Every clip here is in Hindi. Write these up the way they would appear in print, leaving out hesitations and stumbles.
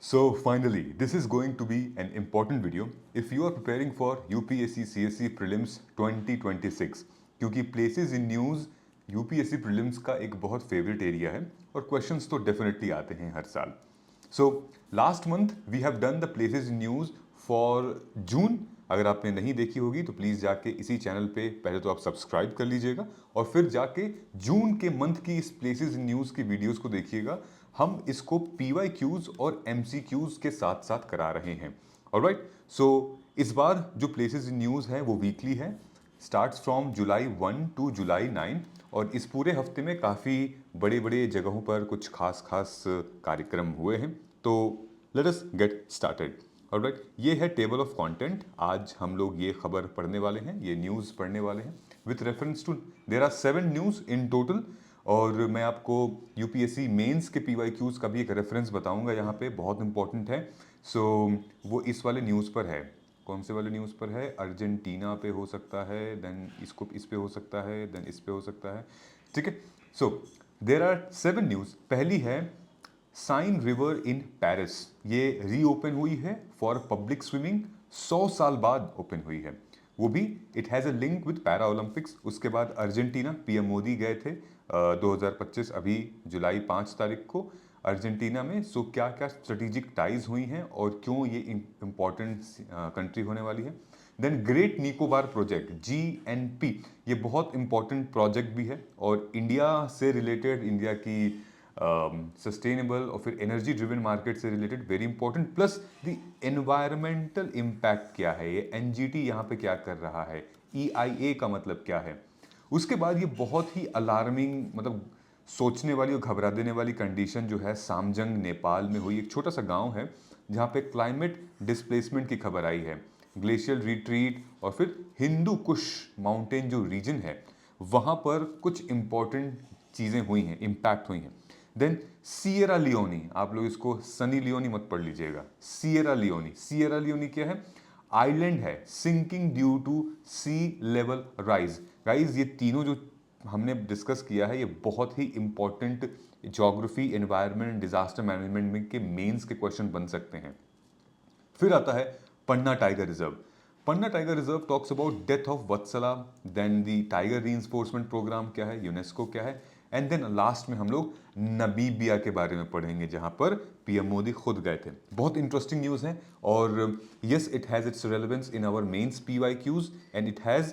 So finally, this is going to be an important video if you are preparing for UPSC CSE Prelims 2026 क्योंकि places in news UPSC Prelims का एक बहुत फेवरेट एरिया है और क्वेश्चंस तो डेफिनेटली आते हैं हर साल. So last month we have done the places in news for June. अगर आपने नहीं देखी होगी तो प्लीज़ जाके इसी चैनल पे पहले तो आप सब्सक्राइब कर लीजिएगा और फिर जाके जून के मंथ की इस प्लेसेस इन न्यूज़ की वीडियोस को देखिएगा. हम इसको PYQs और MCQs के साथ साथ करा रहे हैं. ऑलराइट, सो इस बार जो प्लेसेस इन न्यूज़ है वो वीकली है, स्टार्ट्स फ्रॉम जुलाई 1 टू जुलाई 9 और इस पूरे हफ्ते में काफ़ी बड़े बड़े जगहों पर कुछ खास खास कार्यक्रम हुए हैं. तो let us get started. Alright, ये है टेबल ऑफ कंटेंट. आज हम लोग ये खबर पढ़ने वाले हैं, ये न्यूज़ पढ़ने वाले हैं with reference to there are 7 news in total. और मैं आपको यूपीएससी मेंस के PYQs का भी एक रेफरेंस बताऊंगा यहाँ पे, बहुत इंपॉर्टेंट है. सो वो इस वाले न्यूज़ पर है. कौन से वाले न्यूज़ पर है? अर्जेंटीना पे हो सकता है, देन इसको इस पे हो सकता है, देन इस पे हो सकता है. ठीक है. सो देर आर 7 न्यूज़. पहली है साइन रिवर इन पेरिस. ये रीओपन हुई है फॉर पब्लिक स्विमिंग. 100 साल बाद ओपन हुई है. वो भी it has a link with para Olympics. उसके बाद अर्जेंटीना, पीएम मोदी गए थे 2025 अभी जुलाई 5 तारीख को अर्जेंटीना में. सो क्या क्या स्ट्रेटेजिक टाइज हुई हैं और क्यों ये इम्पॉर्टेंट कंट्री होने वाली है. Then Great Nicobar project GNP, ये बहुत इंपॉर्टेंट प्रोजेक्ट भी है और इंडिया से रिलेटेड, इंडिया की सस्टेनेबल और फिर एनर्जी ड्रिवन मार्केट से related very important. Plus the environmental impact क्या है, ये NGT यहाँ पे क्या कर रहा है, EIA का मतलब क्या है. उसके बाद ये बहुत ही अलार्मिंग, मतलब सोचने वाली और घबरा देने वाली कंडीशन जो है सामजंग नेपाल में हुई. एक छोटा सा गांव है जहाँ पे क्लाइमेट डिस्प्लेसमेंट की खबर आई है. ग्लेशियल रिट्रीट और फिर हिंदू कुश माउंटेन जो रीजन है वहाँ पर कुछ इंपॉर्टेंट चीज़ें हुई हैं, इम्पैक्ट हुई हैं. देन सियरा लियोनी, आप लोग इसको सनी लियोनी मत पढ़ लीजिएगा, सियरा लियोनी. सियरा लियोनी क्या है? आइलैंड है, sinking due to sea level rise. Guys ये तीनों जो हमने डिस्कस किया है ये बहुत ही important geography, environment, disaster management में के मेंस के क्वेश्चन बन सकते हैं. फिर आता है Panna tiger reserve. Panna tiger reserve talks about death of Vatsala. Then the tiger reinforcement program क्या है, यूनेस्को क्या है. एंड देन लास्ट में हम लोग नबीबिया के बारे में पढ़ेंगे जहां पर पीएम मोदी खुद गए थे. बहुत इंटरेस्टिंग न्यूज़ है और yes it has its relevance in our mains PYQs and it has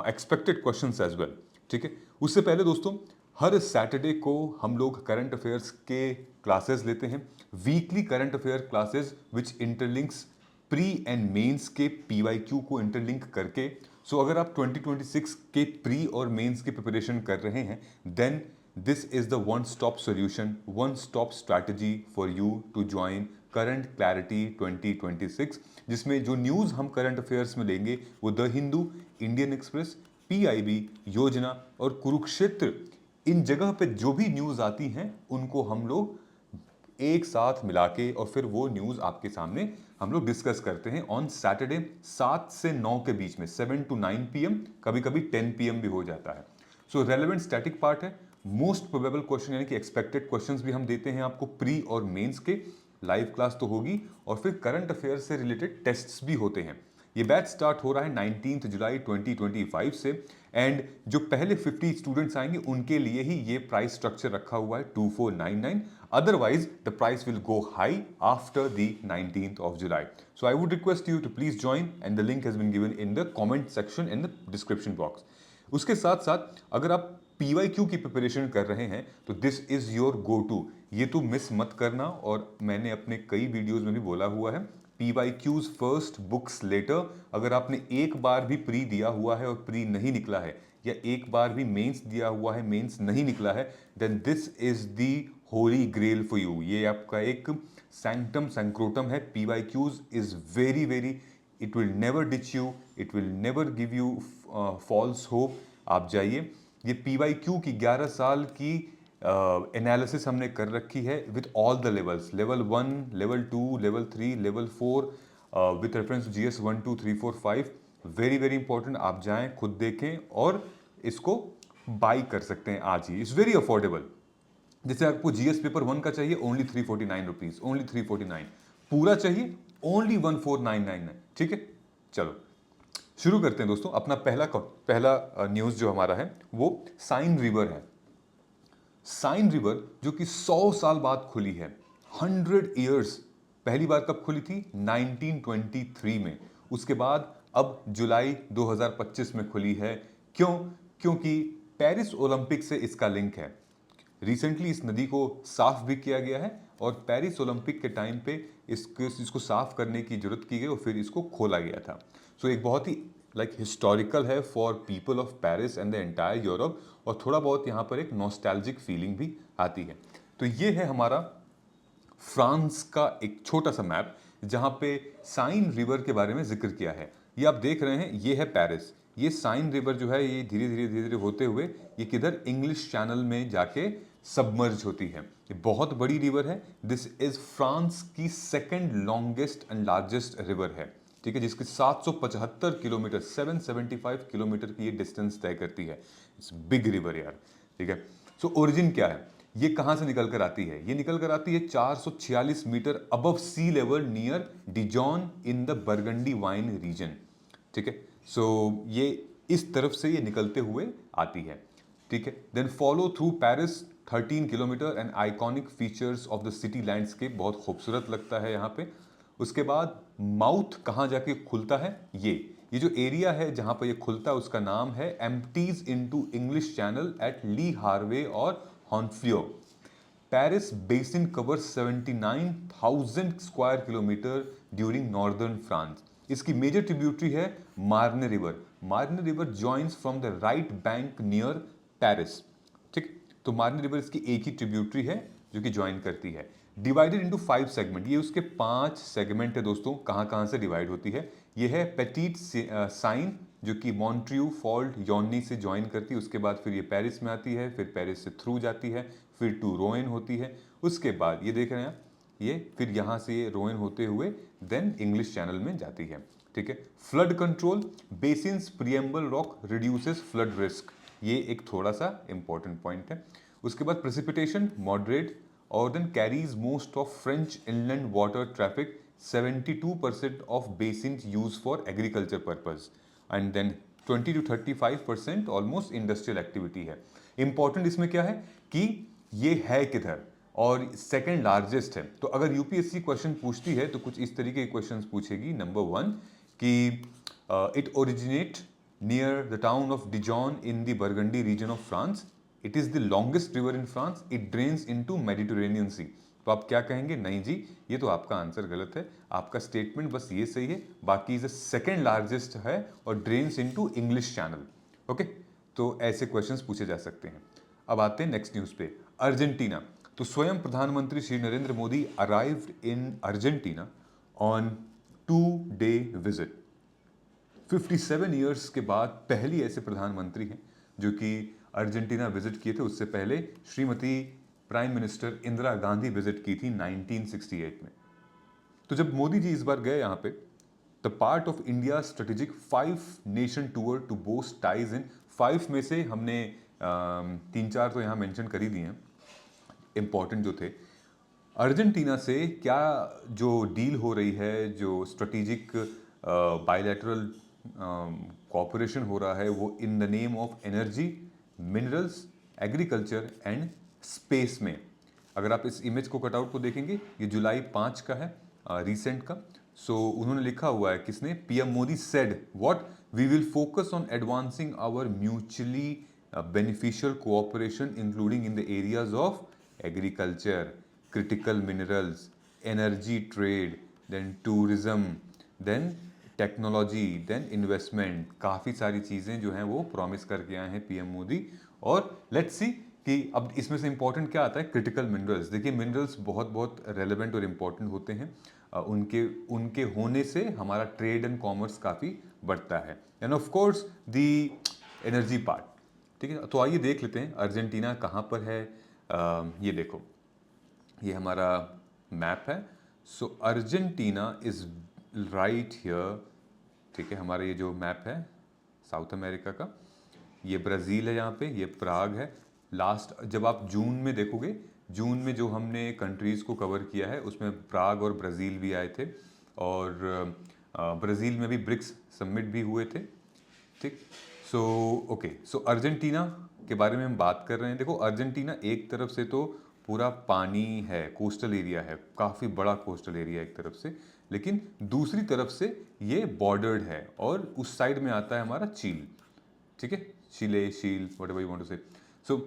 expected questions as well. ठीक है. उससे पहले दोस्तों, हर सैटरडे को हम लोग करंट अफेयर्स के क्लासेस लेते हैं, weekly current affair classes which interlinks pre and mains के PYQ को इंटरलिंक करके. सो अगर आप 2026 के प्री और मेंस की प्रिपरेशन कर रहे हैं then this is the one stop solution, one stop strategy for you to join current clarity 2026, जिसमें जो न्यूज़ हम करंट अफेयर्स में लेंगे वो the Hindu, Indian express, PIB, योजना और कुरुक्षेत्र, इन जगह पे जो भी न्यूज़ आती हैं उनको हम लोग एक साथ मिला के और फिर वो न्यूज़ आपके सामने हम लोग डिस्कस करते हैं ऑन सैटरडे 7 से 9 के बीच में, 7 to 9 PM, कभी कभी 10 PM भी हो जाता है. सो रेलेवेंट स्टैटिक पार्ट है, मोस्ट प्रोबेबल क्वेश्चन यानी कि एक्सपेक्टेड क्वेश्चंस भी हम देते हैं आपको प्री और मेंस के. लाइव क्लास तो होगी और फिर करंट अफेयर से रिलेटेड टेस्ट्स भी होते हैं. ये बैच स्टार्ट हो रहा है 19 जुलाई 2025 से एंड जो पहले 50 स्टूडेंट्स आएंगे उनके लिए ही ये प्राइस स्ट्रक्चर रखा हुआ है 2499. Otherwise, the price will go high after the 19th of July. So I would request you to please join and the link has been given in the comment section in the description box. उसके साथ साथ अगर आप PYQ की प्रिपरेशन कर रहे हैं तो this is your go to. ये तो मिस मत करना और मैंने अपने कई वीडियोस में भी बोला हुआ है, PYQs फर्स्ट, बुक्स लेटर. अगर आपने एक बार भी प्री दिया हुआ है और प्री नहीं निकला है या एक बार भी मेंस दिया हुआ है, मेंस नहीं निकला है, then this is the holy grail for you. ये आपका एक सैंक्टम सैंक्रोटम है. PYQs is very very, it will never ditch you, it will never give you false hope. आप जाइए, ये PYQ की 11 साल की एनालिसिस हमने कर रखी है with all the levels, level 1, level 2, level 3, level 4, with reference to GS 1 2 3 4 5. Very very important. आप जाएं, खुद देखें और इसको बाई कर सकते हैं आज ही. It's very affordable. जैसे आपको जीएस पेपर 1 का चाहिए ओनली 349 रुपीज, ओनली 349। पूरा चाहिए ओनली 14999। ठीक है, चलो शुरू करते हैं दोस्तों। अपना पहला न्यूज जो हमारा है वो साइन रिवर है। साइन रिवर जो कि 100 साल बाद खुली है, 100 ईयर्स। पहली बार कब खुली थी? 1923 में। उसके बाद अब जुलाई 2025 में खुली है। क्यों? क्योंकि पेरिस ओलंपिक से इसका लिंक है। रिसेंटली इस नदी को साफ भी किया गया है और पेरिस ओलंपिक के टाइम पे इसको साफ करने की जरूरत की गई और फिर इसको खोला गया था। सो एक बहुत ही हिस्टोरिकल है for people of Paris and the entire Europe, और थोड़ा बहुत यहाँ पर एक नॉस्टैल्जिक फीलिंग भी आती है। तो ये है हमारा फ्रांस का एक छोटा सा मैप जहाँ पे साइन रिवर के बारे में जिक्र किया है। ये आप देख रहे हैं, ये है पेरिस। ये साइन रिवर जो है ये धीरे धीरे होते हुए ये किधर इंग्लिश चैनल में जाके सबमर्ज होती है। ये बहुत बड़ी रिवर है। दिस इज फ्रांस की second longest and largest river है। ठीक है, जिसकी 775 किलोमीटर, 775 किलोमीटर की ये डिस्टेंस तय करती है। इट्स बिग रिवर यार। ठीक है, सो ओरिजिन क्या है? ये कहां से निकल कर आती है? ये निकल कर आती है 446 metre above sea level near Dijon in the Burgundy wine region. ठीक है, सो ये इस तरफ से ये निकलते हुए आती है। ठीक है, then follow through Paris 13 kilometre and iconic features of the city landscape, बहुत खूबसूरत लगता है यहाँ पे। उसके बाद माउथ कहाँ जाके खुलता है? ये जो एरिया है जहाँ पर ये खुलता है उसका नाम है empties into English channel at Le Havre और Honfleur. Paris basin covers 79,000 square kilometre during northern France. इसकी मेजर ट्रिब्यूटरी है Marne river. Marne river joins from the right bank near Paris. ठीक, तो मार्ने रिवर इसकी एक ही ट्रिब्यूटरी है जो कि ज्वाइन करती है। डिवाइडेड इनटू 5 सेगमेंट, ये उसके 5 सेगमेंट है दोस्तों। कहाँ कहाँ से डिवाइड होती है? ये है पेटीट साइन जो कि मॉन्ट्रियो फॉल्ट योनी से ज्वाइन करती है, उसके बाद फिर ये पेरिस में आती है, फिर पेरिस से थ्रू जाती है, फिर टू रोइन होती है। उसके बाद ये देख रहे हैं आप, ये फिर यहाँ से ये रोइन होते हुए देन इंग्लिश चैनल में जाती है। ठीक है, flood control, basins preamble rock reduces flood risk, ये एक थोड़ा सा इंपॉर्टेंट पॉइंट है। उसके बाद प्रेसिपिटेशन मॉडरेट और then carries most of French inland water traffic, 72% of basins use for agriculture purpose and then 20 to 35% almost industrial activity है। इंपॉर्टेंट इसमें क्या है कि ये है किधर और सेकंड लार्जेस्ट है। तो अगर यूपीएससी क्वेश्चन पूछती है तो कुछ इस तरीके के क्वेश्चंस पूछेगी। नंबर 1 कि it originate near the town of Dijon in the Burgundy region of France, it is the longest river in France, it drains into Mediterranean sea. तो आप क्या कहेंगे? नहीं जी, ये तो आपका आंसर गलत है। आपका स्टेटमेंट बस ये सही है, बाकी इज सेकंड लार्जेस्ट है और drains into English channel. Okay, तो ऐसे क्वेश्चंस पूछे जा सकते हैं। अब आते हैं नेक्स्ट न्यूज पे, अर्जेंटीना। तो स्वयं प्रधानमंत्री Shri Narendra Modi arrived in Argentina on 2-day visit. 57 years के बाद पहली ऐसे प्रधानमंत्री हैं जो कि अर्जेंटीना विजिट किए थे। उससे पहले Shrimati prime minister Indira Gandhi visit की थी 1968 में। तो जब मोदी जी इस बार गए यहाँ पे, the part of India strategic 5 nation tour to boost ties in, 5 में से हमने 3-4 तो यहाँ मेंशन कर ही दिए हैं इंपॉर्टेंट जो थे। अर्जेंटीना से क्या जो डील हो रही है, जो स्ट्रेटेजिक बायलैटरल कॉपरेशन हो रहा है, वो in the name of energy, minerals, agriculture and space में। अगर आप इस इमेज को कटआउट को देखेंगे, ये जुलाई 5 का है, रिसेंट का। सो उन्होंने लिखा हुआ है, किसने? PM Modi said what, we will focus on advancing our mutually beneficial cooperation including in the areas of agriculture, critical minerals, energy trade, then tourism, then technology, then investment. काफ़ी सारी चीज़ें जो हैं वो प्रॉमिस करके आए हैं पीएम मोदी। और लेट्स सी कि अब इसमें से इंपॉर्टेंट क्या आता है? Critical minerals. देखिए, मिनरल्स बहुत बहुत रेलेवेंट और इम्पॉर्टेंट होते हैं। उनके उनके होने से हमारा ट्रेड एंड कॉमर्स काफ़ी बढ़ता है, end of course the energy part. ठीक है, तो आइए देख लेते हैं अर्जेंटीना कहाँ पर है। ये देखो, ये हमारा मैप है। सो अर्जेंटीना इज राइट हियर। ठीक है, हमारा ये जो मैप है साउथ अमेरिका का, ये ब्राज़ील है, यहाँ पे ये प्राग है। लास्ट जब आप जून में देखोगे जून में जो हमने कंट्रीज़ को कवर किया है उसमें प्राग और ब्राज़ील भी आए थे, और ब्राज़ील में भी ब्रिक्स समिट भी हुए थे। ठीक, सो ओके, सो अर्जेंटीना के बारे में हम बात कर रहे हैं। देखो, अर्जेंटीना एक तरफ से तो पूरा पानी है, कोस्टल एरिया है, काफ़ी बड़ा कोस्टल एरिया एक तरफ से, लेकिन दूसरी तरफ से ये बॉर्डर्ड है, और उस साइड में आता है हमारा चील। ठीक है, चिले, शील, व्हाटएवर यू वांट टू से। सो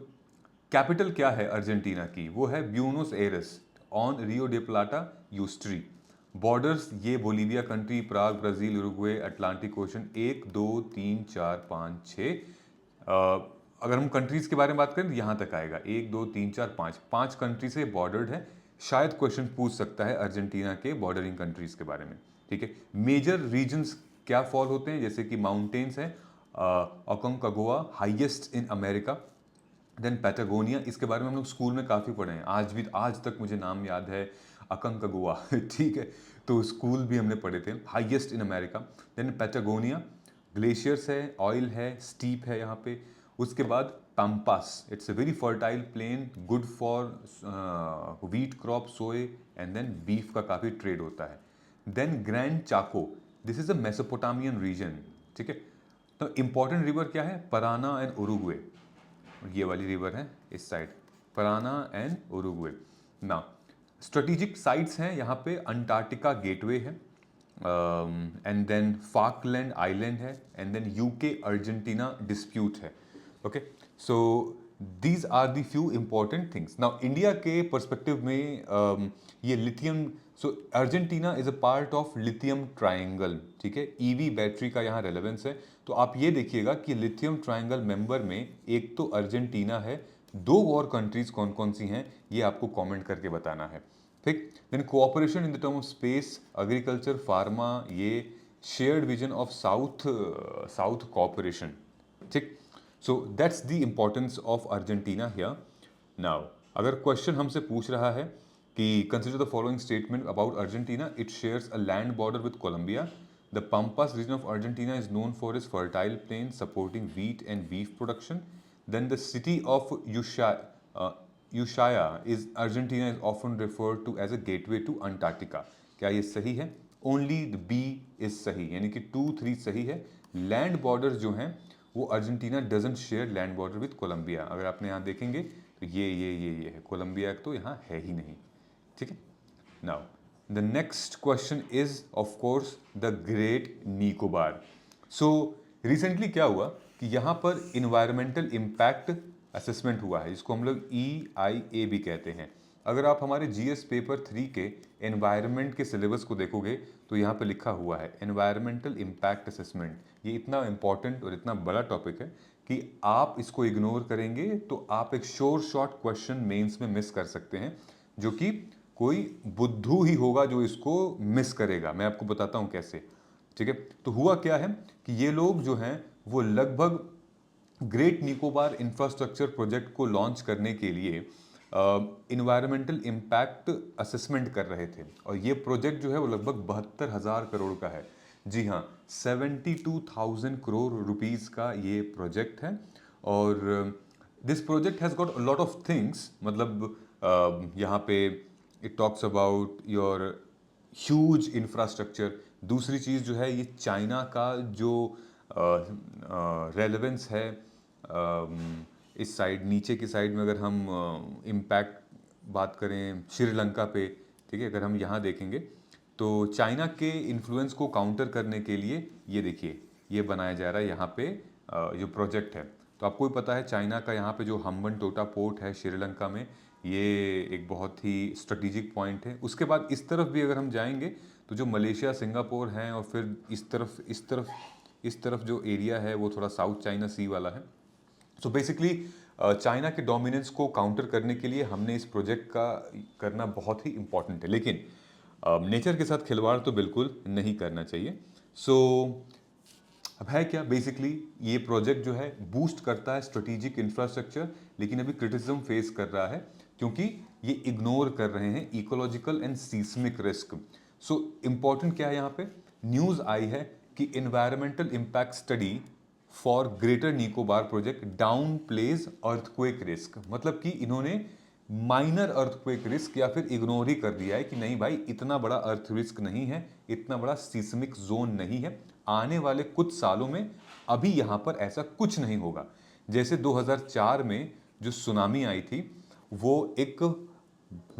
कैपिटल क्या है अर्जेंटीना की? वो है Buenos Aires on Rio de Plata estuary. Borders ये Bolivia country, Paraguay, Brazil, Uruguay, Atlantic ocean, 1 2 3 4 5 6। अगर हम कंट्रीज के बारे में बात करें तो यहाँ तक आएगा, 1 2 3 4 5, 5 कंट्री से बॉर्डर्ड है। शायद क्वेश्चन पूछ सकता है अर्जेंटीना के बॉर्डरिंग कंट्रीज के बारे में। ठीक है, मेजर रीजन्स क्या फॉल होते हैं, जैसे कि माउंटेन्स है, Aconcagua highest in America, then Patagonia, इसके बारे में हम लोग स्कूल में काफ़ी पढ़े हैं, आज तक मुझे नाम याद है, अकोंकागुआ। ठीक है, तो स्कूल भी हमने पढ़े थे, highest in America. Then Patagonia, glaciers है, ऑयल है, स्टीप है यहाँ पे। उसके बाद pampas, it's a very fertile plain, good for wheat crop, soy, and then beef का काफ़ी ट्रेड होता है। Then Grand Chaco, this is a Mesopotamian region. ठीक है, तो इंपॉर्टेंट रिवर क्या है? पराना एंड उरुग्वे, ये वाली रिवर है इस साइड, पराना एंड उरुग्वे। ना स्ट्रेटेजिक साइट्स हैं यहाँ पे, अंटार्कटिका गेटवे है, एंड देन फाकलैंड आइलैंड है, and then UK Argentina dispute है। Okay, so these are the few important things. Now India के पर्सपेक्टिव में ये lithium, so Argentina is a part of lithium triangle. ठीक है, ईवी बैटरी का यहाँ रेलेवेंस है। तो आप ये देखिएगा कि लिथियम ट्रायंगल मेंबर में एक तो अर्जेंटीना है, दो और कंट्रीज कौन कौन सी हैं ये आपको कमेंट करके बताना है। ठीक, then cooperation in the term of space, agriculture, pharma, ये shared vision of south cooperation. ठीक, so that's the importance of Argentina here. Now अगर क्वेश्चन हमसे पूछ रहा है कि consider the following statement about Argentina, it shares a land border with Colombia, the Pampas region of Argentina is known for its fertile plain supporting wheat and beef production. Then the city of Ushuaia is Argentina is often referred to as a gateway to Antarctica. क्या ये सही है? Only the B is सही, यानी कि 2 3 सही है। लैंड बॉर्डर जो हैं वो Argentina doesn't share land border with Colombia. अगर आपने यहाँ देखेंगे तो ये है, कोलंबिया तो यहाँ है ही नहीं। ठीक है, now the next question is of course the Great Nicobar. So recently क्या हुआ कि यहाँ पर environmental impact assessment हुआ है, जिसको हम लोग EIA भी कहते हैं। अगर आप हमारे GS पेपर 3 के environment के सिलेबस को देखोगे तो यहाँ पे लिखा हुआ है environmental impact assessment। ये इतना important और इतना बड़ा टॉपिक है कि आप इसको इग्नोर करेंगे तो आप एक श्योर शॉट क्वेश्चन मेंस में मिस कर सकते हैं, जो कि कोई बुद्धू ही होगा जो इसको मिस करेगा। मैं आपको बताता हूं कैसे। ठीक है, तो हुआ क्या है कि ये लोग जो हैं वो लगभग ग्रेट निकोबार इंफ्रास्ट्रक्चर प्रोजेक्ट को लॉन्च करने के लिए इन्वायरमेंटल इम्पैक्ट असेसमेंट कर रहे थे, और ये प्रोजेक्ट जो है वो लगभग 72,000 करोड़ का है। जी हाँ, 72,000 करोड़ रुपीस का ये प्रोजेक्ट है। और this project has got lot of things, मतलब यहाँ पे it talks about your huge infrastructure. दूसरी चीज़ जो है, ये चाइना का जो रेलेवेंस है, इस साइड नीचे की साइड में अगर हम इम्पैक्ट बात करें श्रीलंका पे, ठीक है, अगर हम यहाँ देखेंगे तो चाइना के इन्फ्लुएंस को काउंटर करने के लिए ये देखिए ये बनाया जा रहा है यहाँ पे जो प्रोजेक्ट है। तो आपको भी पता है चाइना का यहाँ पे जो हम्बन टोटा पोर्ट है श्रीलंका में, ये एक बहुत ही स्ट्रेटेजिक पॉइंट है। उसके बाद इस तरफ भी अगर हम जाएंगे तो जो मलेशिया, सिंगापुर हैं, और फिर इस तरफ जो एरिया है वो थोड़ा साउथ चाइना सी वाला है। सो बेसिकली चाइना के डोमिनेंस को काउंटर करने के लिए हमने इस प्रोजेक्ट का करना बहुत ही इम्पॉर्टेंट है, लेकिन नेचर के साथ खिलवाड़ तो बिल्कुल नहीं करना चाहिए। सो अब है क्या, बेसिकली ये प्रोजेक्ट जो है बूस्ट करता है स्ट्रेटेजिक इंफ्रास्ट्रक्चर, लेकिन अभी क्रिटिसिज्म फेस कर रहा है क्योंकि ये इग्नोर कर रहे हैं ecological and seismic risk. So important क्या है यहाँ पे, न्यूज़ आई है कि environmental impact study for Greater Nicobar project downplays earthquake risk. मतलब कि इन्होंने माइनर अर्थक्वेक रिस्क या फिर इग्नोर ही कर दिया है कि नहीं भाई इतना बड़ा अर्थ रिस्क नहीं है, इतना बड़ा सीस्मिक जोन नहीं है, आने वाले कुछ सालों में अभी यहाँ पर ऐसा कुछ नहीं होगा। जैसे 2004 में जो सुनामी आई थी वो एक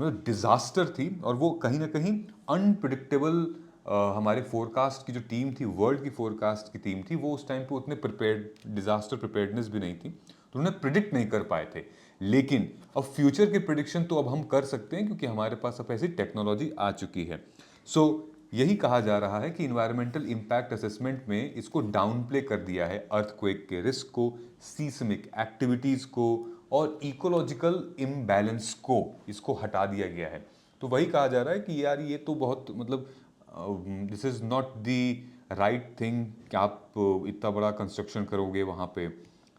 डिजास्टर थी और वो कहीं ना कहीं अनप्रिडिक्टेबल। हमारे फोरकास्ट की जो टीम थी, वर्ल्ड की फोरकास्ट की टीम थी, वो उस टाइम पे उतने प्रिपेयर्ड, डिजास्टर प्रिपेयर्डनेस भी नहीं थी, तो उन्हें प्रिडिक्ट नहीं कर पाए थे। लेकिन अब फ्यूचर की प्रिडिक्शन तो अब हम कर सकते हैं क्योंकि हमारे पास अब ऐसी टेक्नोलॉजी आ चुकी है। सो यही कहा जा रहा है कि इन्वायरमेंटल इम्पैक्ट असेसमेंट में इसको डाउन प्ले कर दिया है, अर्थक्वेक के रिस्क को, सीस्मिक एक्टिविटीज को और इकोलॉजिकल इम्बैलेंस को, इसको हटा दिया गया है। तो वही कहा जा रहा है कि यार ये तो बहुत मतलब this is not the right thing कि आप इतना बड़ा कंस्ट्रक्शन करोगे वहाँ पे,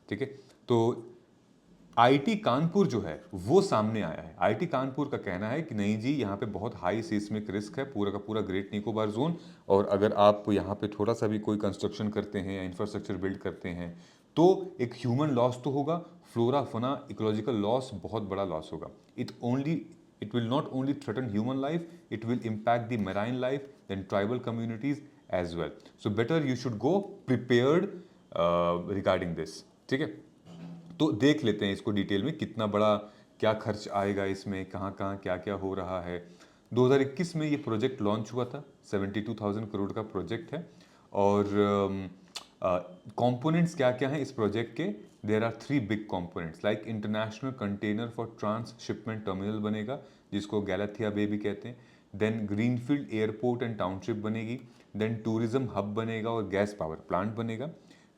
ठीक है। तो आईटी कानपुर जो है वो सामने आया है। आईटी कानपुर का कहना है कि नहीं जी, यहाँ पे बहुत हाई सीस्मिक रिस्क है, पूरा का पूरा ग्रेट निकोबार जोन, और अगर आप यहाँ पे थोड़ा सा भी कोई कंस्ट्रक्शन करते हैं या इंफ्रास्ट्रक्चर बिल्ड करते हैं तो एक ह्यूमन लॉस तो होगा, फ्लोरा फना इकोलॉजिकल लॉस, बहुत बड़ा लॉस होगा। It will not only threaten human life, it will impact the marine life, then tribal communities as well. So better you should go prepared regarding this, ठीक है। तो देख लेते हैं इसको डिटेल में, कितना बड़ा क्या खर्च आएगा इसमें, कहाँ कहाँ क्या क्या हो रहा है। 2021 में ये प्रोजेक्ट लॉन्च हुआ था, 72,000 करोड़ का प्रोजेक्ट है। और कंपोनेंट्स क्या क्या हैं इस प्रोजेक्ट के? There are 3 big components, like international container for transshipment terminal बनेगा जिसको गैलाथिया बे भी कहते हैं, then greenfield airport and township बनेगी, देन टूरिज्म हब बनेगा और गैस पावर प्लांट बनेगा।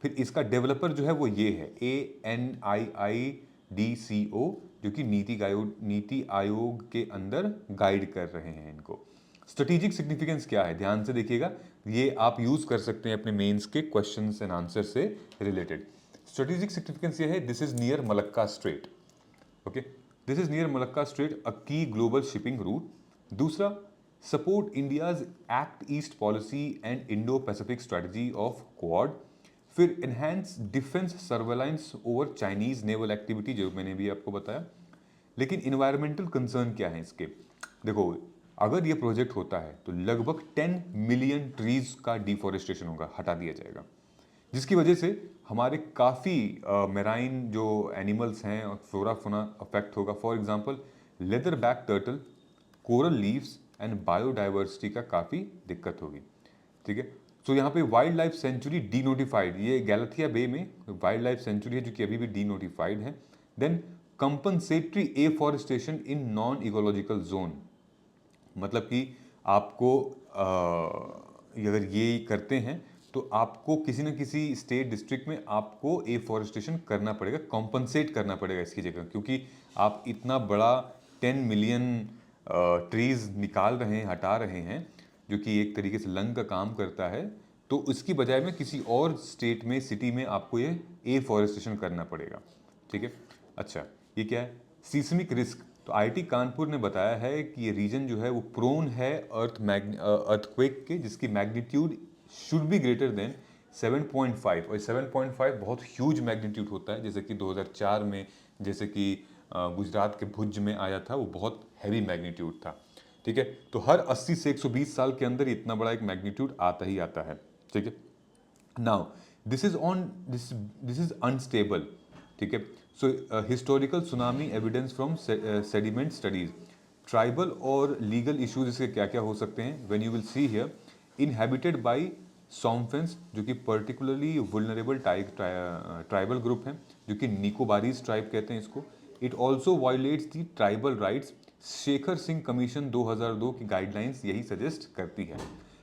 फिर इसका डेवलपर जो है वो ये है ANIIDCO, जो कि नीति आयोग के अंदर गाइड कर रहे हैं इनको। स्ट्रेटेजिक सिग्निफिकेंस क्या है, ध्यान से देखिएगा, ये आप यूज कर सकते हैं अपने मेंस के क्वेश्चंस एंड आंसर से रिलेटेड। स्ट्रेटेजिक सिग्निफिकेंस ये है, this is near Malacca strait, okay, this is near Malacca strait, a key global shipping route. दूसरा, support India's act east policy and Indo Pacific strategy of Quad. फिर enhance defence surveillance over Chinese naval activity, जो मैंने भी आपको बताया। लेकिन इन्वायरमेंटल कंसर्न क्या है इसके? देखो, अगर ये प्रोजेक्ट होता है तो लगभग 10 मिलियन ट्रीज का डिफॉरेस्टेशन होगा, हटा दिया जाएगा, जिसकी वजह से हमारे काफ़ी मेराइन जो एनिमल्स हैं और फ्लोरा फोना अफेक्ट होगा। For example leather back turtle, coral leaves and biodiversity का काफ़ी दिक्कत होगी, ठीक है। तो यहाँ पे wild life sanctuary D notified, ये गैलाथिया बे में वाइल्ड लाइफ सेंचुरी है जो कि अभी भी डी नोटिफाइड है। Then compensatory afforestation in non ecological zone, मतलब कि आपको अगर ये करते हैं तो आपको किसी न किसी स्टेट डिस्ट्रिक्ट में आपको एफॉरेस्टेशन करना पड़ेगा, कॉम्पनसेट करना पड़ेगा इसकी जगह, क्योंकि आप इतना बड़ा 10 मिलियन ट्रीज निकाल रहे हैं, हटा रहे हैं, जो कि एक तरीके से लंग का काम करता है। तो इसकी बजाय में किसी और स्टेट में, सिटी में आपको ये एफॉरेस्टेशन करना पड़ेगा, ठीक है। अच्छा, ये क्या है? Seismic risk. तो आईटी कानपुर ने बताया है कि ये रीजन जो है वो प्रोन है अर्थक्वेक के, जिसकी magnitude should be greater than 7.5, और 7.5 बहुत ह्यूज मैग्नीट्यूड होता है, जैसे कि 2004 में, जैसे कि गुजरात के भुज में आया था, वो बहुत हैवी मैग्नीट्यूड था, ठीक है। तो हर 80 से 120 साल के अंदर इतना बड़ा एक मैग्नीट्यूड आता ही आता है, ठीक है। नाउ दिस इज अनस्टेबल, ठीक है। So historical tsunami evidence from sediment studies. Tribal और लीगल इश्यूज इसके क्या क्या हो सकते हैं? When you will see here, inhabited by Shompens, जो कि पर्टिकुलरली वुलनरेबल ट्राइबल ग्रुप हैं, जो कि निकोबारीज ट्राइब कहते हैं इसको। It also violates the tribal rights. Shekhar Singh commission 2002 की गाइडलाइंस यही सजेस्ट करती है।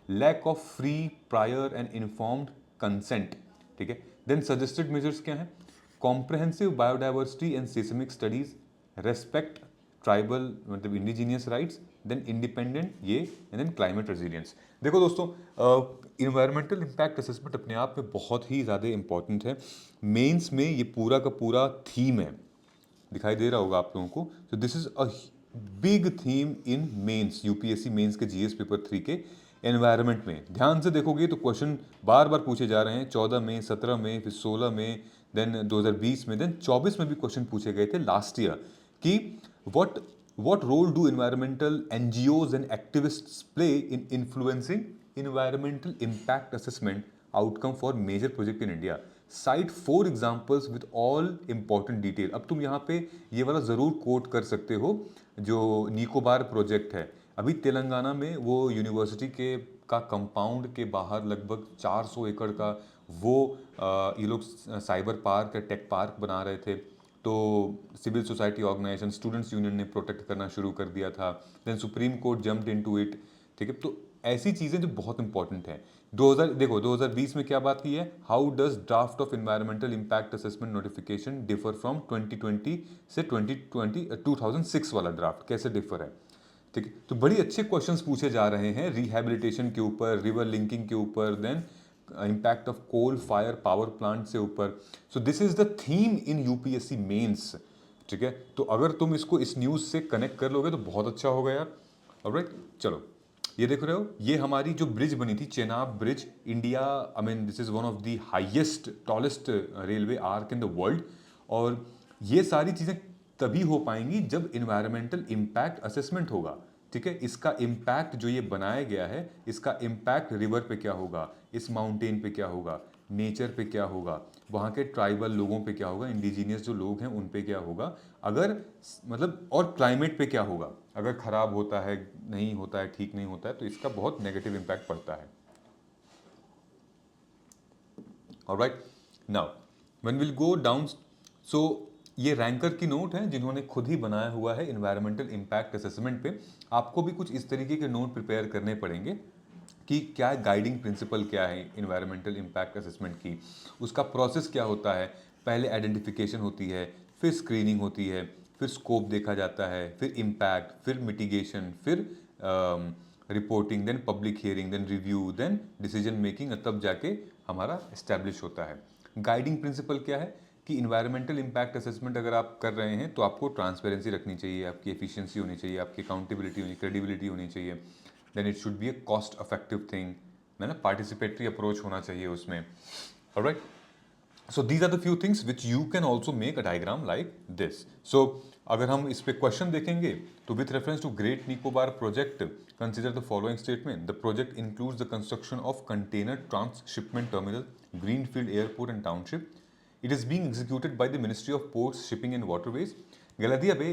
Lack of free, prior and informed consent, ठीक है। देन सजेस्टेड मेजर्स क्या है? Comprehensive biodiversity and seismic studies, respect tribal मतलब इंडिजीनियस राइट्स, देन इंडिपेंडेंट ये, एंड देन क्लाइमेट रेजिलियंस। देखो दोस्तों, इन्वायरमेंटल इम्पैक्ट असेसमेंट अपने आप में बहुत ही ज़्यादा इंपॉर्टेंट है। मेंस में ये पूरा का पूरा थीम है, दिखाई दे रहा होगा आप लोगों को। तो this is a big theme in mains, UPSC mains के जीएस पेपर 3 के एनवायरनमेंट में। ध्यान से देखोगे तो क्वेश्चन बार बार पूछे जा रहे हैं, 14 में, 17 में, फिर 16 में, देन 2020 में, देन 24 में भी क्वेश्चन पूछे गए थे लास्ट ईयर कि what role do environmental NGOs and activists play in influencing environmental impact assessment outcome for major project in India? Cite 4 examples with all important detail. अब तुम यहाँ पे ये वाला ज़रूर कोट कर सकते हो जो निकोबार प्रोजेक्ट है। अभी तेलंगाना में वो यूनिवर्सिटी के का कंपाउंड के बाहर लगभग 400 एकड़ का वो ये लोग साइबर पार्क टेक पार्क बना रहे थे। तो civil society organisation students union ने प्रोटेक्ट करना शुरू कर दिया था। Then supreme court jumped into it. ठीक है, तो ऐसी चीज़ें जो बहुत इंपॉर्टेंट है। 2000 देखो 2020 में क्या बात की है, how does draft of environmental impact assessment notification differ from 2020 से 2006 वाला ड्राफ्ट कैसे डिफर है। ठीक है, तो बड़ी अच्छे क्वेश्चंस पूछे जा रहे हैं रिहैबिलिटेशन के ऊपर, रिवर लिंकिंग के ऊपर, then impact of coal fire power plant से ऊपर। So this is the theme in UPSC mains. ठीक है, तो अगर तुम इसको इस न्यूज़ से कनेक्ट कर लोगे तो बहुत अच्छा होगा यार। ऑलराइट, चलो ये देख रहे हो, ये हमारी जो ब्रिज बनी थी Chenab bridge, India I mean this is one of the highest tallest railway arc in the world. और ये सारी चीज़ें तभी हो पाएंगी जब इन्वायरमेंटल इम्पैक्ट असेसमेंट होगा। ठीक है, इसका इम्पैक्ट जो ये बनाया गया है, इसका इम्पैक्ट रिवर पे क्या होगा, इस माउंटेन पे क्या होगा, नेचर पे क्या होगा, वहाँ के ट्राइबल लोगों पे क्या होगा, इंडिजीनियस जो लोग हैं उन पे क्या होगा, अगर मतलब और क्लाइमेट पे क्या होगा, अगर खराब होता है, नहीं होता है, ठीक नहीं होता है, तो इसका बहुत नेगेटिव इम्पैक्ट पड़ता है। Alright, now when will go down, so ये रैंकर की नोट है जिन्होंने खुद ही बनाया हुआ है इन्वायरमेंटल इम्पैक्ट असेसमेंट पे। आपको भी कुछ इस तरीके के नोट प्रिपेयर करने पड़ेंगे कि क्या गाइडिंग प्रिंसिपल क्या है इन्वायरमेंटल इम्पैक्ट असेसमेंट की, उसका प्रोसेस क्या होता है। पहले आइडेंटिफिकेशन होती है, फिर स्क्रीनिंग होती है, फिर स्कोप देखा जाता है, फिर इम्पैक्ट, फिर मिटिगेशन, फिर reporting, then public hearing, then review, then decision making, तब जाके हमारा इस्टेब्लिश होता है। गाइडिंग प्रिंसिपल क्या है कि इन्वायरमेंटल इम्पैक्ट असेसमेंट अगर आप कर रहे हैं तो आपको ट्रांसपेरेंसी रखनी चाहिए, आपकी एफिशिएंसी होनी चाहिए, आपकी अकाउंटेबिलिटी होनी, क्रेडिबिलिटी होनी चाहिए, then it should be a cost effective thing, है ना, पार्टिसिपेटरी अप्रोच होना चाहिए उसमें। Alright, so these are the few things which you can also make a diagram like this. So अगर हम इस पे क्वेश्चन देखेंगे तो with reference to Great Nicobar project consider the following statement. The project includes the construction of container transshipment terminal, greenfield airport and township. It is being executed by the Ministry of Ports, Shipping and Waterways. गलतिया बे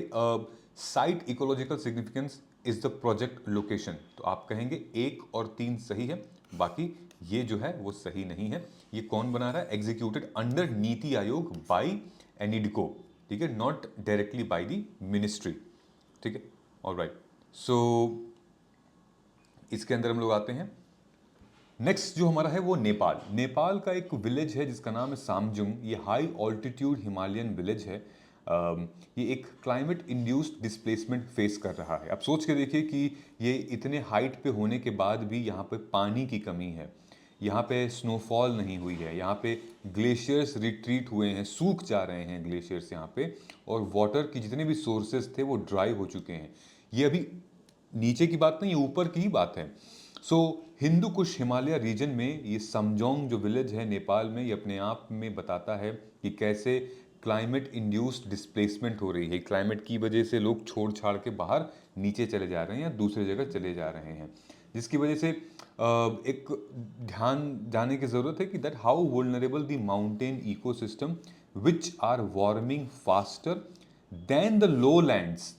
site ecological significance is the project location. तो आप कहेंगे 1 और 3 सही है, बाकी ये जो है वो सही नहीं है। ये कौन बना रहा है, executed under NITI Aayog bye एनिडको। ठीक है, not directly by the ministry. ठीक है, ऑलराइट, सो इसके अंदर हम लोग आते हैं। नेक्स्ट जो हमारा है वो नेपाल। नेपाल का एक विलेज है जिसका नाम है सामजुंग। ये हाई ऑल्टीट्यूड हिमालयन विलेज है। ये एक क्लाइमेट इंड्यूस्ड डिस्प्लेसमेंट फेस कर रहा है। आप सोच के देखिए कि ये इतने हाइट पे होने के बाद भी यहाँ पे पानी की कमी है, यहाँ पे स्नोफॉल नहीं हुई है, यहाँ पे ग्लेशियर्स रिट्रीट हुए हैं, सूख जा रहे हैं ग्लेशियर्स यहाँ पे, और वाटर की जितने भी सोर्सेज थे वो ड्राई हो चुके हैं। ये अभी नीचे की बात नहीं, ये ऊपर की ही बात है। सो हिंदू कुश हिमालय रीजन में ये समजोंग जो विलेज है नेपाल में, ये अपने आप में बताता है कि कैसे क्लाइमेट इंड्यूस्ड डिस्प्लेसमेंट हो रही है। क्लाइमेट की वजह से लोग छोड़ छाड़ के बाहर नीचे चले जा रहे हैं या दूसरे जगह चले जा रहे हैं, जिसकी वजह से एक ध्यान जाने की ज़रूरत है कि that how vulnerable the mountain ecosystem which are warming faster than the lowlands.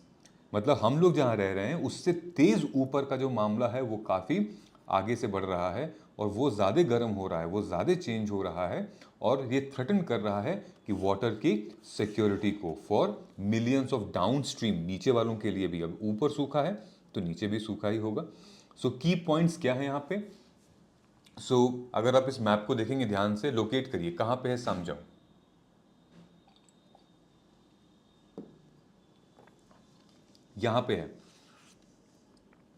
मतलब हम लोग जहाँ रह रहे हैं उससे तेज़ ऊपर का जो मामला है वो काफ़ी आगे से बढ़ रहा है, और वो ज़्यादा गर्म हो रहा है, वो ज़्यादा चेंज हो रहा है, और ये थ्रेटन कर रहा है कि वाटर की सिक्योरिटी को for millions of down stream, नीचे वालों के लिए भी। अब ऊपर सूखा है तो नीचे भी सूखा ही होगा। सो की पॉइंट्स क्या है यहाँ पे। सो अगर आप इस मैप को देखेंगे ध्यान से, लोकेट करिए कहाँ पे है सामजाओ। यहाँ पे है,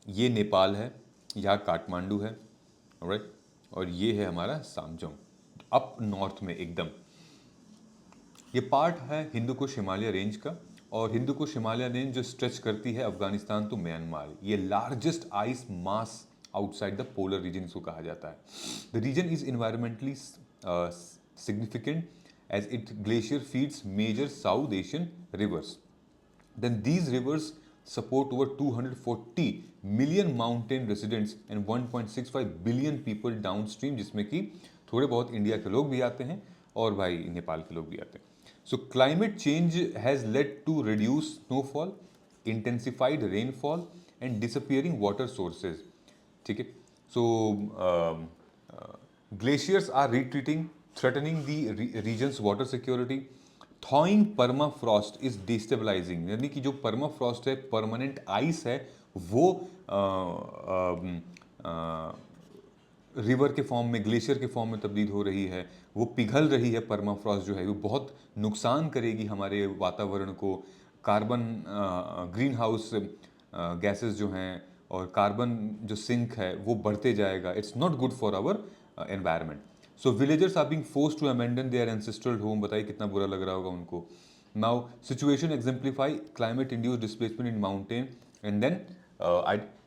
ये नेपाल है, यहाँ काठमांडू है, राइट, और ये है हमारा सामजोंग अप नॉर्थ में एकदम। ये पार्ट है हिंदू कुश हिमालय रेंज का, और हिंदू कुश हिमालय रेंज जो स्ट्रेच करती है अफगानिस्तान टू म्यांमार। ये largest ice mass outside the polar region इसको कहा जाता है। The region is environmentally significant as it glacier feeds major South Asian rivers. Then these rivers support over 240 million mountain residents and 1.65 billion people downstream, जिसमें कि थोड़े बहुत इंडिया के लोग भी आते हैं और भाई नेपाल के लोग भी आते हैं. So climate change has led to reduced snowfall, intensified rainfall and disappearing water sources. ठीक है. So glaciers are retreating, threatening the region's water security. Thawing permafrost is destabilising, यानी कि जो परमाफ्रॉस्ट है, परमानेंट आइस है, वो रिवर के फॉर्म में, ग्लेशियर के फॉर्म में तब्दील हो रही है, वो पिघल रही है. परमाफ्रॉस्ट जो है वो बहुत नुकसान करेगी हमारे वातावरण को. कार्बन ग्रीन हाउस गैसेस जो हैं और कार्बन जो सिंक है वो बढ़ते जाएगा. It's not good for our environment. So villagers are being forced to abandon their ancestral home. बताइए कितना बुरा लग रहा होगा उनको. Now situation exemplify climate induced displacement in mountain and then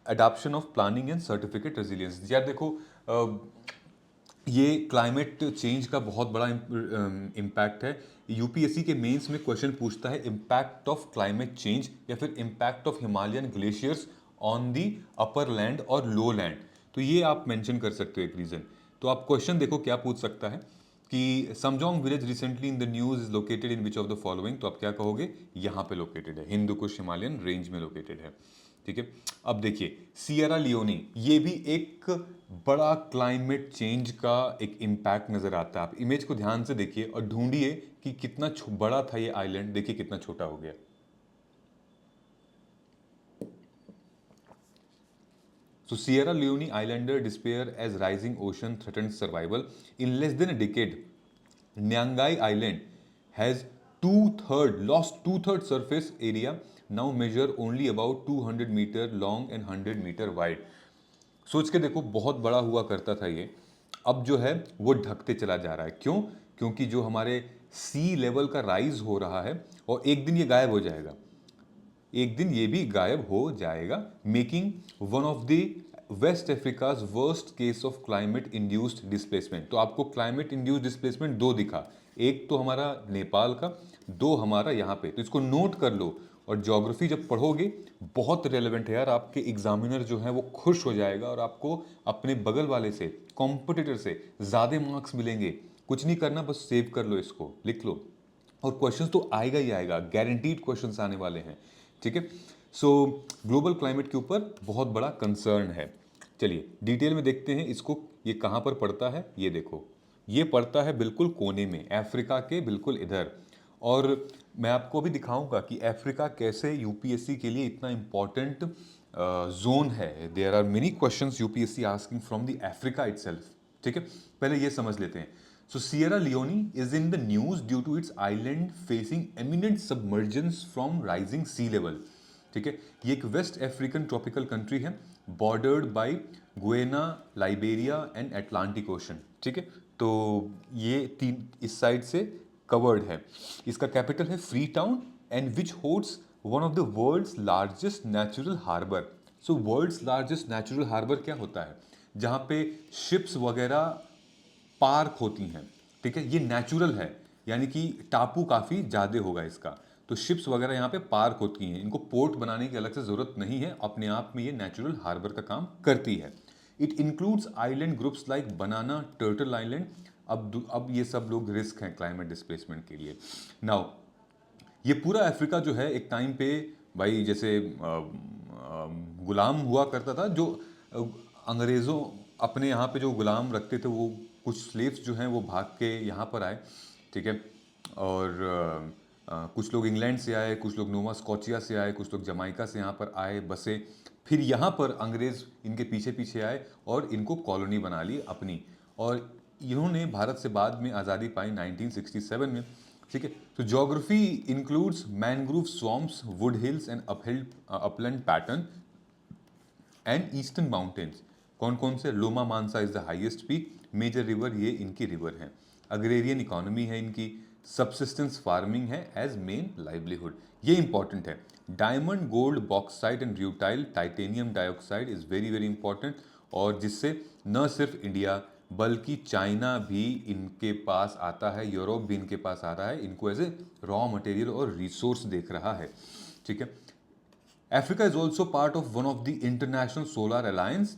adoption of planning and certificate resilience. यार देखो, ये क्लाइमेट चेंज का बहुत बड़ा इम्पैक्ट है. यूपीएससी के मेंस में क्वेश्चन पूछता है इम्पैक्ट ऑफ क्लाइमेट चेंज या फिर impact of Himalayan glaciers on the upper land और लो लैंड. तो ये आप मेंशन कर सकते हो एक रीजन. तो आप क्वेश्चन देखो क्या पूछ सकता है कि Samjong village recently in the news is located in which of the following. तो आप क्या कहोगे, यहाँ पे लोकेटेड है, हिंदू कुश हिमालयन रेंज में लोकेटेड है. ठीक है. अब देखिए सियरा लियोनी, ये भी एक बड़ा क्लाइमेट चेंज का एक इम्पैक्ट नजर आता है. आप इमेज को ध्यान से देखिए और ढूंढिए कि कितना बड़ा था ये आइलैंड. देखिए कितना छोटा हो गया. So Sierra Leone Islander despair as rising ocean threatens survival. In less than a decade, Nyangai Island has lost two-third surface area, now measure only about 200 meter long and 100 meter wide. सोच के देखो, बहुत बड़ा हुआ करता था ये, अब जो है वो ढकते चला जा रहा है. क्यों? क्योंकि जो हमारे सी लेवल का राइज हो रहा है और एक दिन ये गायब हो जाएगा. एक दिन ये भी गायब हो जाएगा. Making one of the West Africa's worst case of climate induced displacement. तो आपको क्लाइमेट इंड्यूस्ड डिस्प्लेसमेंट दो दिखा, एक तो हमारा नेपाल का, दो हमारा यहाँ पे. तो इसको नोट कर लो और ज्योग्राफी जब पढ़ोगे बहुत रेलेवेंट है यार. आपके एग्जामिनर जो है वो खुश हो जाएगा और आपको अपने बगल वाले से, कॉम्पिटिटर से ज़्यादा मार्क्स मिलेंगे. कुछ नहीं करना, बस सेव कर लो, इसको लिख लो और क्वेश्चन तो आएगा ही आएगा. गारंटीड क्वेश्चन आने वाले हैं. ठीक है. सो ग्लोबल क्लाइमेट के ऊपर बहुत बड़ा कंसर्न है. चलिए डिटेल में देखते हैं इसको. ये कहाँ पर पड़ता है, ये देखो, ये पड़ता है बिल्कुल कोने में, अफ्रीका के बिल्कुल इधर. और मैं आपको अभी दिखाऊंगा कि अफ्रीका कैसे यूपीएससी के लिए इतना इम्पॉर्टेंट जोन है. There are many questions UPSC asking from the Africa itself. ठीक है, पहले ये समझ लेते हैं. So Sierra Leone is in the news due to its island facing imminent submergence from rising sea level. ठीक है. ये एक वेस्ट अफ्रीकन ट्रॉपिकल कंट्री है, bordered by Guyana, Liberia and Atlantic Ocean. ठीक है. तो ये तीन इस साइड से कवर्ड है. इसका कैपिटल है Freetown and which holds one of the world's largest natural harbour. So world's largest natural harbour क्या होता है? जहाँ पे शिप्स वगैरह पार्क होती हैं. ठीक है, ये नेचुरल है, यानी कि टापू काफ़ी ज़्यादा होगा इसका. तो शिप्स वगैरह यहाँ पे पार्क होती हैं. इनको पोर्ट बनाने की अलग से ज़रूरत नहीं है, अपने आप में ये नेचुरल हार्बर का काम करती है. It includes island groups like banana, turtle island. अब ये सब लोग रिस्क हैं क्लाइमेट डिस्प्लेसमेंट के लिए. नाउ ये पूरा अफ्रीका जो है एक टाइम पे भाई जैसे गुलाम हुआ करता था. जो अंग्रेज़ों अपने यहाँ पे जो गुलाम रखते थे, वो कुछ स्लेव्स जो हैं वो भाग के यहाँ पर आए. ठीक है. और कुछ लोग इंग्लैंड से आए, कुछ लोग नोवा स्कॉचिया से आए, कुछ लोग जमाइका से यहाँ पर आए, बसे. फिर यहाँ पर अंग्रेज़ इनके पीछे पीछे आए और इनको कॉलोनी बना ली अपनी. और इन्होंने भारत से बाद में आज़ादी पाई 1967 में. ठीक है. तो geography includes mangrove swamps, wood hills and upland pattern and eastern mountains. कौन कौन से? Loma Mansa is the highest peak. Major river, ये इनकी रिवर है. अग्रेरियन इकोनॉमी है इनकी. सबसिस्टेंस फार्मिंग है एज मेन लाइवलीहुड. ये इंपॉर्टेंट है. Diamond, gold, bauxite and rutile titanium dioxide is very very important. और जिससे न सिर्फ इंडिया बल्कि चाइना भी इनके पास आता है, यूरोप भी इनके पास आ रहा है, इनको एज ए रॉ मटेरियल और रिसोर्स देख रहा है. ठीक है। Africa is also part of one of the international solar alliance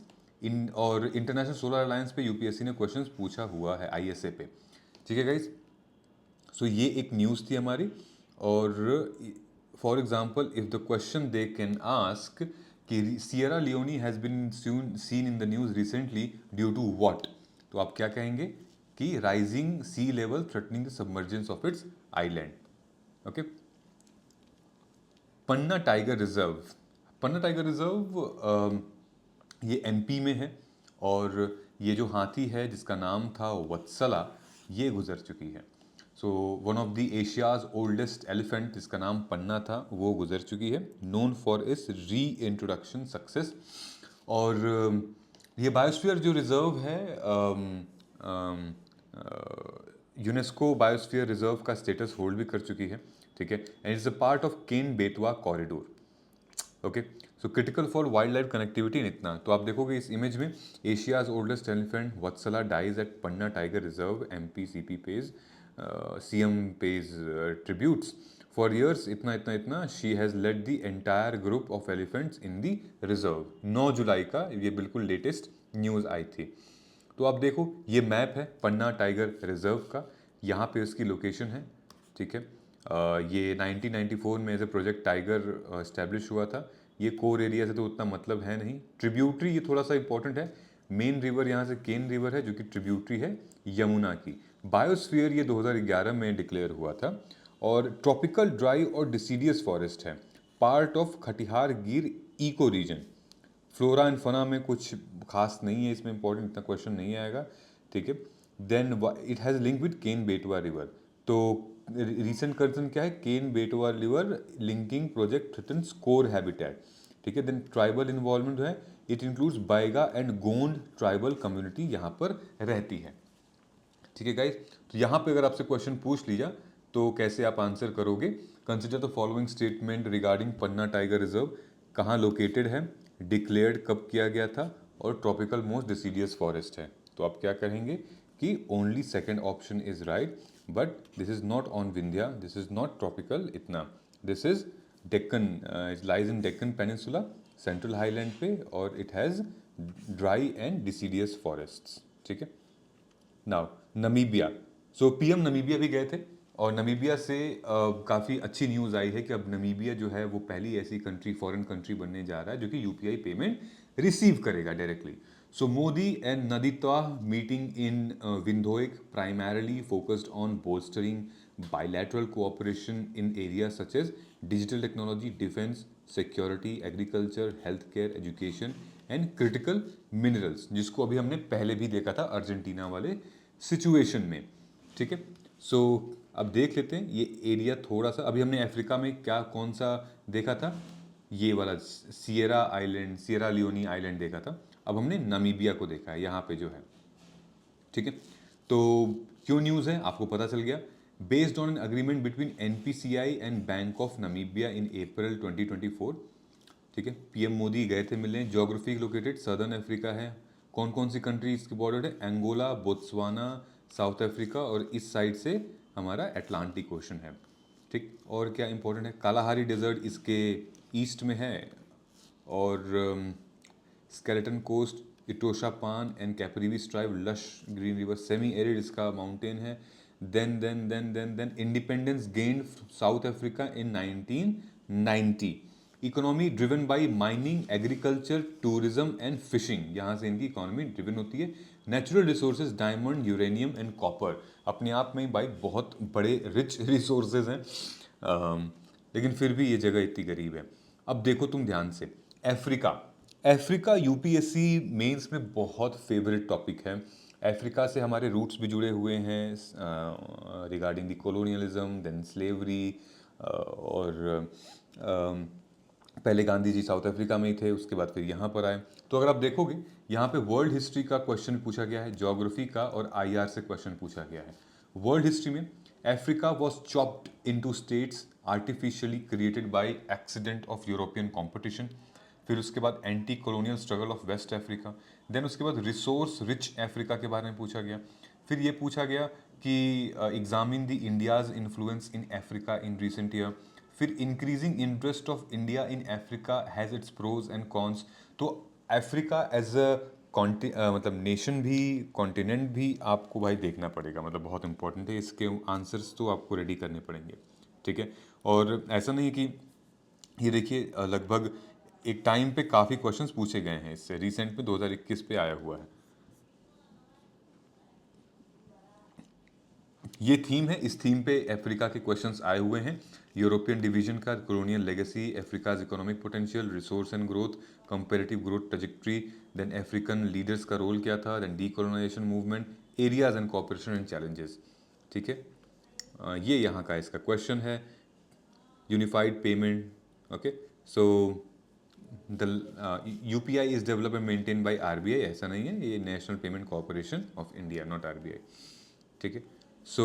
और इंटरनेशनल सोलर अलायंस पे यूपीएससी ने क्वेश्चंस पूछा हुआ है आईएसए पे, ठीक है गाइज। सो ये एक न्यूज़ थी हमारी। और for example if the question they can ask कि Sierra Leone has been seen in the news recently due to what, तो आप क्या कहेंगे कि rising sea level threatening the submergence of its island. Okay. Panna tiger reserve, Panna tiger reserve ये एमपी में है और ये जो हाथी है जिसका नाम था वत्सला, ये गुजर चुकी है। So one of the Asia's oldest elephant जिसका नाम पन्ना था वो गुजर चुकी है, नोन फॉर इस री इंट्रोडक्शन सक्सेस। और ये बायोस्फीयर जो रिजर्व है यूनेस्को बायोस्फीयर रिजर्व का स्टेटस होल्ड भी कर चुकी है, ठीक है। And it's a part of Ken Betwa corridor. Okay. So critical for wildlife connectivity in इतना, तो आप देखोगे इस इमेज में Asia's oldest elephant Vatsala dies at Panna tiger reserve, MP CP pays, CM pays tributes for years, इतना इतना इतना she has led the entire group of elephants in the reserve. 9 जुलाई का ये बिल्कुल लेटेस्ट न्यूज़ आई थी। तो आप देखो ये मैप है पन्ना टाइगर रिजर्व का, यहाँ पे उसकी लोकेशन है, ठीक है। ये 1994 में as a Project Tiger establish हुआ था। ये कोर एरिया से तो उतना मतलब है नहीं। ट्रिब्यूटरी ये थोड़ा सा इंपॉर्टेंट है, मेन रिवर यहाँ से केन रिवर है जो कि ट्रिब्यूटरी है यमुना की। बायोस्फीयर ये 2011 में डिक्लेयर हुआ था। और ट्रॉपिकल ड्राई और डिसीडियस फॉरेस्ट है, पार्ट ऑफ खटिहार गिर इको रीजन। फ्लोरा एंड फना में कुछ खास नहीं है, इसमें इंपॉर्टेंट इतना क्वेश्चन नहीं आएगा, ठीक है। Then it has link with Ken Betwa river, तो रिसेंट कंसर्न क्या है, Ken Betwa river linking project threatens core habitat, ठीक है। देन ट्राइबल इन्वॉल्वमेंट है, it includes Baiga and Gond tribal community यहाँ पर रहती है, ठीक है गाइज। तो यहाँ पे अगर आपसे क्वेश्चन पूछ लिया तो कैसे आप आंसर करोगे। Consider the following statement regarding Panna tiger reserve, कहाँ लोकेटेड है, डिक्लेयर्ड कब किया गया था, और ट्रॉपिकल मोस्ट डिसीडियस फॉरेस्ट है। तो आप क्या कहेंगे कि only second option is right, but this is not on Vindhya, this is not tropical इतना, this is Deccan, it lies in Deccan peninsula central highland पे, और it has dry and deciduous forests, ठीक है। Now Namibia, so PM Namibia भी गए थे और नमीबिया से काफ़ी अच्छी न्यूज़ आई है कि अब नमीबिया जो है वो पहली ऐसी कंट्री, फॉरेन कंट्री बनने जा रहा है जो कि यूपीआई पेमेंट रिसीव करेगा directly. So Modi and Ndaitwah meeting in Windhoek primarily focused on bolstering bilateral cooperation in areas such as digital technology, defense, security, agriculture, healthcare, education and critical minerals, जिसको अभी हमने पहले भी देखा था अर्जेंटीना वाले सिचुएशन में, ठीक है। सो अब देख लेते हैं ये एरिया थोड़ा सा, अभी हमने अफ्रीका में क्या कौन सा देखा था, ये वाला Sierra island, Sierra Leone island देखा था। अब हमने नामीबिया को देखा है यहाँ पे जो है, ठीक है। तो क्यों न्यूज़ है आपको पता चल गया। Based on an agreement between NPCI and bank of Namibia in April 2024, ठीक है। पीएम मोदी गए थे मिलने। ज्योग्राफी लोकेटेड सदर्न अफ्रीका है। कौन कौन सी कंट्री इसके बॉर्डर है, एंगोला, बोत्सवाना, साउथ अफ्रीका, और इस साइड से हमारा अटलांटिक ओशन है, ठीक। और क्या इंपॉर्टेंट है, कालाहारी डेजर्ट इसके ईस्ट में है, और skeleton coast, Etosha Pan and Caprivi strip lush green river, semi arid इसका माउंटेन है। Then independence gained South Africa in 1990। Economy driven by mining, agriculture, tourism and fishing, यहाँ से इनकी इकोनॉमी ड्रिवन होती है। Natural resources diamond, uranium and copper, अपने आप में ही भाई बहुत बड़े रिच रिसोर्सेज हैं, लेकिन फिर भी ये जगह इतनी गरीब है। अब देखो तुम ध्यान से, अफ्रीका, अफ्रीका यूपीएससी मेंस में बहुत फेवरेट टॉपिक है। अफ्रीका से हमारे रूट्स भी जुड़े हुए हैं regarding the colonialism, then slavery, और पहले गांधी जी साउथ अफ्रीका में ही थे, उसके बाद फिर यहाँ पर आए। तो अगर आप देखोगे यहाँ पे वर्ल्ड हिस्ट्री का क्वेश्चन पूछा गया है, ज्योग्राफी का और आईआर से क्वेश्चन पूछा गया है। वर्ल्ड हिस्ट्री में Africa was chopped into states artificially created by accident of European competition. फिर उसके बाद anti colonial struggle of West Africa. Then उसके बाद रिसोर्स रिच अफ्रीका के बारे में पूछा गया। फिर ये पूछा गया कि examine the India's influence in Africa in recent year. फिर increasing interest of India in Africa has its pros and cons. तो अफ्रीका एज अ मतलब नेशन भी, कॉन्टिनेंट भी आपको भाई देखना पड़ेगा, मतलब बहुत इंपॉर्टेंट है। इसके आंसर्स तो आपको रेडी करने पड़ेंगे, ठीक है। और ऐसा नहीं है कि ये देखिए लगभग एक टाइम पे काफ़ी क्वेश्चंस पूछे गए हैं इससे, रिसेंट पे 2021 पे आया हुआ है। ये थीम है, इस थीम पे अफ्रीका के क्वेश्चंस आए हुए हैं। यूरोपियन डिवीजन का colonial legacy, Africa's economic potential, resource and growth, comparative growth trajectory, then African leaders का रोल क्या था, then decolonisation movement, areas and cooperation and challenges, ठीक है। ये यहाँ का इसका क्वेश्चन है। Unified payment, okay. So the UPI is develop and maintain by RBI, ऐसा नहीं है, ये national payment corporation of India, not RBI, ठीक है। So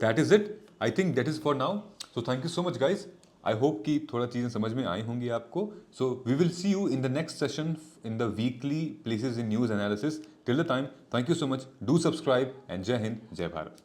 that is it, I think that is for now. So thank you so much guys, I hope कि थोड़ा चीज़ें समझ में आई होंगी आपको। So we will see you in the next session in the weekly places in news analysis. Till the time, thank you so much, do subscribe and जय हिंद, जय भारत।